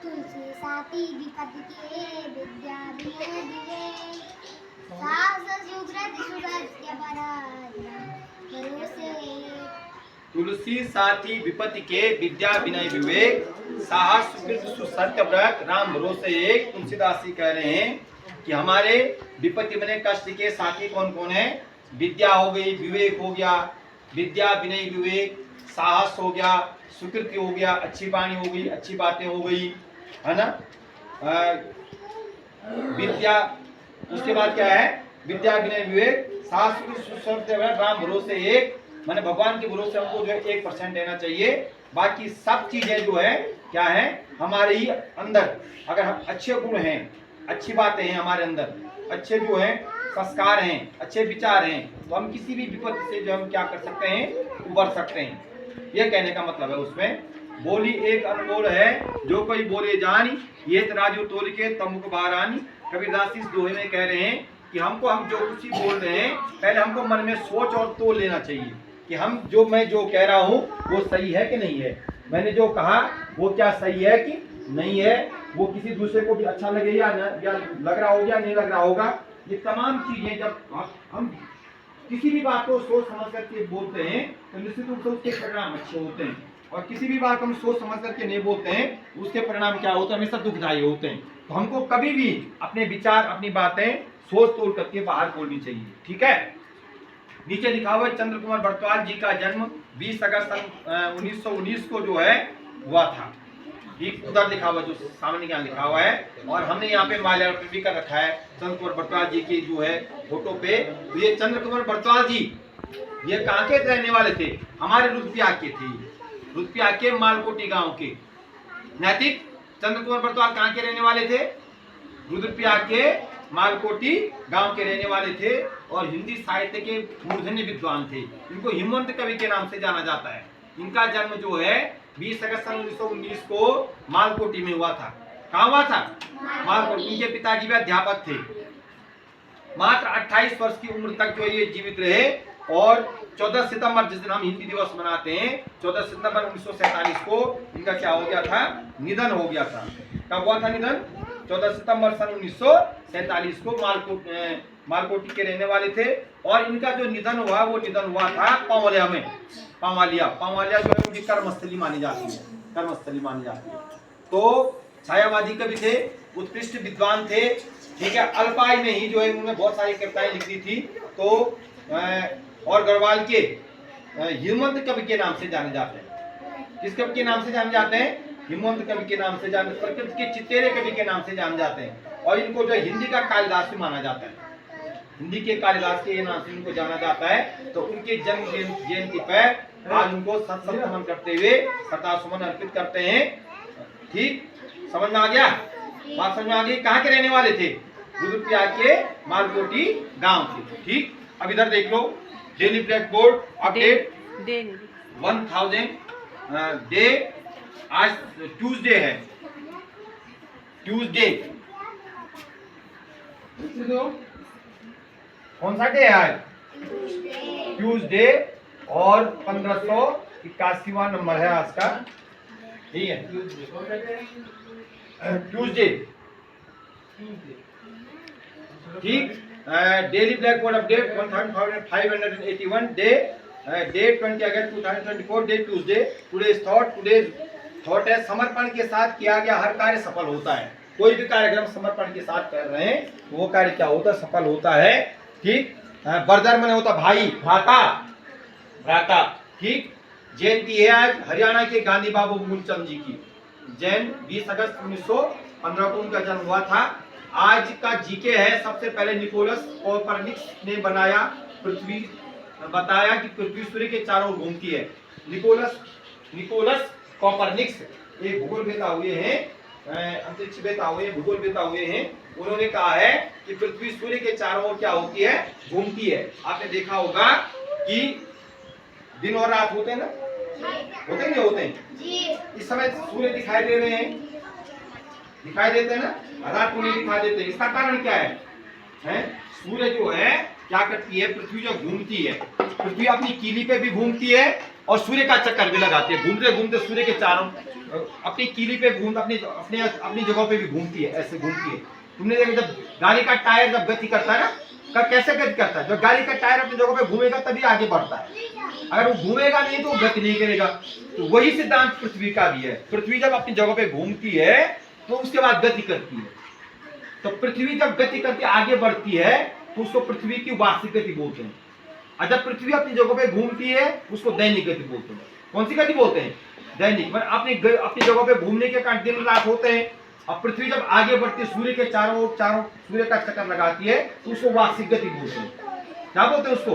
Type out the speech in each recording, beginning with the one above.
तुलसी साथी विपत्ति के विद्या विनय विवेक साहस सुग्रत सुगत्य पराधना भरोसे। तुलसी साथी विपत्ति के विद्या विनय विवेक साहस सुकृत सुसत्य व्रत राम भरोसे एक। तुलसीदास जी कह रहे हैं कि हमारे विपत्ति बने कष्ट के साथी कौन कौन है। विद्या हो गई, विवेक हो गया, विद्या विनय विवेक, साहस हो गया, सुकृति हो गया, अच्छी वाणी हो गई, अच्छी बातें हो गई, है ना। विद्या, उसके बाद क्या है, विद्या विनय विवेक साहस सुकृत सुसत्य व्रत राम भरोसे एक। मैंने भगवान के भरोसे हमको जो है 1% देना चाहिए। बाकी सब चीजें जो है क्या है, हमारे ही अंदर अगर हम अच्छे गुण हैं, अच्छी बातें हैं हमारे अंदर, अच्छे जो है संस्कार हैं, अच्छे विचार हैं, तो हम किसी भी विपत्ति से जो हम क्या कर सकते हैं, उबर सकते हैं। ये कहने का मतलब है उसमें। बोली एक अनमोल है जो कोई बोले जानी, ये तराजू तोल के तमुक बारानी। कबीरदास इस दोहे में कह रहे हैं कि हमको हम जो कुछ ही बोल रहे हैं, पहले हमको मन में सोच और तोल लेना चाहिए कि मैं जो कह रहा हूँ वो सही है कि नहीं है, मैंने जो कहा वो क्या सही है कि नहीं है, वो किसी दूसरे को भी अच्छा लगे या लग रहा होगा या नहीं लग रहा होगा। ये तमाम चीजें जब हम किसी भी बात को सोच समझ करके बोलते हैं तो निश्चित रूप से उसके परिणाम अच्छे होते हैं, और किसी भी बात को हम सोच समझ करके नहीं बोलते हैं उसके परिणाम क्या होते हैं, हमेशा दुखदायी होते हैं। तो हमको कभी भी अपने विचार, अपनी बातें सोच तोल करके बाहर बोलनी चाहिए, ठीक है। नीचे लिखा हुआ है चंद्र कुमार बरतवाल जी का जन्म 20 अगस्त सन 1919 को जो है हुआ था। ठीक उधर लिखा हुआ, जो सामने यहाँ लिखा हुआ है, और हमने यहाँ पे माल्यार्पण भी कर रखा है चंद्र कुमार बरतवाल जी की जो है फोटो पे। तो ये चंद्र कुमार बरतवाल जी ये कहाँ के रहने वाले थे, हमारे रुद्रप्रयाग के थे, रुद्रप्रयाग के मालकोटी गांव के। नैतिक चंद्र कुमार बरतवाल कहाँ के रहने वाले थे, रुद्रप्रयाग के मालकोटी गांव के रहने वाले थे, और हिंदी साहित्य के मूर्धन्य विद्वान थे। इनको हिमवंत कवि के नाम से जाना जाता है। इनका जन्म जो है 20 अगस्त सन 1919 को मालकोटी में हुआ था। कहाँ हुआ था, मालकोटी। इनके पिताजी भी अध्यापक थे। मात्र 28 वर्ष की उम्र तक जो ये जीवित रहे, और 14 सितंबर जिस दिन हम हिंदी दिवस मनाते हैं, 14 सितंबर 1947 को इनका क्या हो गया था, निधन हो गया था। कब हुआ था निधन, 14 सितंबर सन 1947 को। मालकोटी के रहने वाले थे, और इनका जो निधन हुआ वो निधन हुआ था पांवलिया में। पांवलिया जो है उनकी कर्मस्थली मानी जाती है, कर्मस्थली मानी जाती है। तो छायावादी कवि थे, उत्कृष्ट विद्वान थे, ठीक है। अल्पायु में ही जो है उन्होंने बहुत सारी कविताएं लिखी थी। तो और गढ़वाल के हिमवंत कवि के नाम से जाने जाते हैं। किस कवि के नाम से जाने जाते हैं, हिमवंत कवि के नाम से जाने, प्रकृति के चितेरे कवि के नाम से जाने जाते हैं। और इनको जो हिंदी का कालिदास भी माना जाता है, हिंदी के कालिदास के नाम से इनको जाना जाता है। तो उनके जन्म जयंती पर आज उनको सत नमन करते हुए श्रद्धासुमन अर्पित करते हैं। ठीक, समझ में आ गया, बात समझ में आ गई। कहाँ के रहने वाले थे, रुद्रप्रयाग के मालकोटी गांव थे। ठीक, अब इधर देख लो, daily black board update 1000 day. आज ट्यूसडे है, ट्यूसडे कौन सा डे है आज, ट्यूसडे, और 1581वां नंबर है आज का, ठीक है, ट्यूसडे। ठीक, daily black board update 1581 day, date 20 August 2024, day Tuesday. Today's thought है समर्पण के साथ किया गया हर कार्य सफल होता है। कोई भी कार्यक्रम समर्पण के साथ कर रहे हैं तो वो कार्य क्या होता है, सफल होता है। ठीक, बर्दर में होता भाई, भ्राता। ठीक, जयंती है आज हरियाणा के गांधी बाबू मूलचंद जी की। जैन 20 अगस्त 1915 को उनका जन्म हुआ था। आज का जीके है, सबसे पहले निकोलस कोपरनिकस ने बताया कि पृथ्वी सूर्य के चारों ओर घूमती है। निकोलस कोपरनिकस एक भूगोलवेत्ता हुए हैं, अंतरिक्षवेत्ता हुए, भूगोलवेत्ता हुए हैं। उन्होंने कहा है कि पृथ्वी सूर्य के चारों ओर क्या होती है, घूमती है। आपने देखा होगा कि दिन और रात होते हैं ना, होते हैं, होते हैं जी। इस समय सूर्य दिखाई दे रहे हैं, दिखाई देते हैं ना, रात को नहीं दिखाई देते। इसका कारण क्या है? सूर्य जो है क्या करती है, पृथ्वी जो घूमती है, पृथ्वी अपनी कीली पे भी घूमती है और सूर्य का चक्कर भी लगाती है, घूमते घूमते सूर्य के चारों अपनी कीली पे घूम अपनी अपने अपनी जगह पे भी घूमती है, ऐसे घूमती है। तुमने देखा जब गाड़ी का टायर जब गति करता है ना, कब कैसे गति करता है, जब गाड़ी का टायर अपनी जगह पे घूमेगा तभी आगे बढ़ता है, अगर वो घूमेगा नहीं तो वो गति नहीं करेगा। तो वही सिद्धांत पृथ्वी का भी है, पृथ्वी जब अपनी जगह पे घूमती है तो उसके बाद गति करती है। तो पृथ्वी जब गति करके आगे बढ़ती है तो उसको पृथ्वी की वार्षिक गति बोलते हैं, और जब पृथ्वी अपनी जगह पे घूमती है उसको दैनिक गति बोलते हैं। कौन सी गति बोलते हैं, दैनिक। मतलब अपनी जगह पे घूमने के कारण दिन रात होते हैं, और पृथ्वी जब आगे बढ़ती है सूर्य के चारों सूर्य का चक्कर लगाती है तो उसको वार्षिक गति बोलते हैं। क्या बोलते हैं उसको,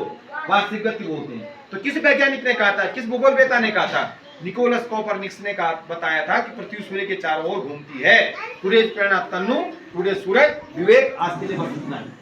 वार्षिक गति बोलते हैं। तो किस वैज्ञानिक ने कहा था, किस भूगोलवेत्ता ने कहा था, निकोलस कोपरनिकस ने बताया था कि पृथ्वी सूर्य के चारों ओर घूमती है। टुडे प्रेरणा तन्नू, टुडे सूरज विवेक, आज के लिए बस इतना ही।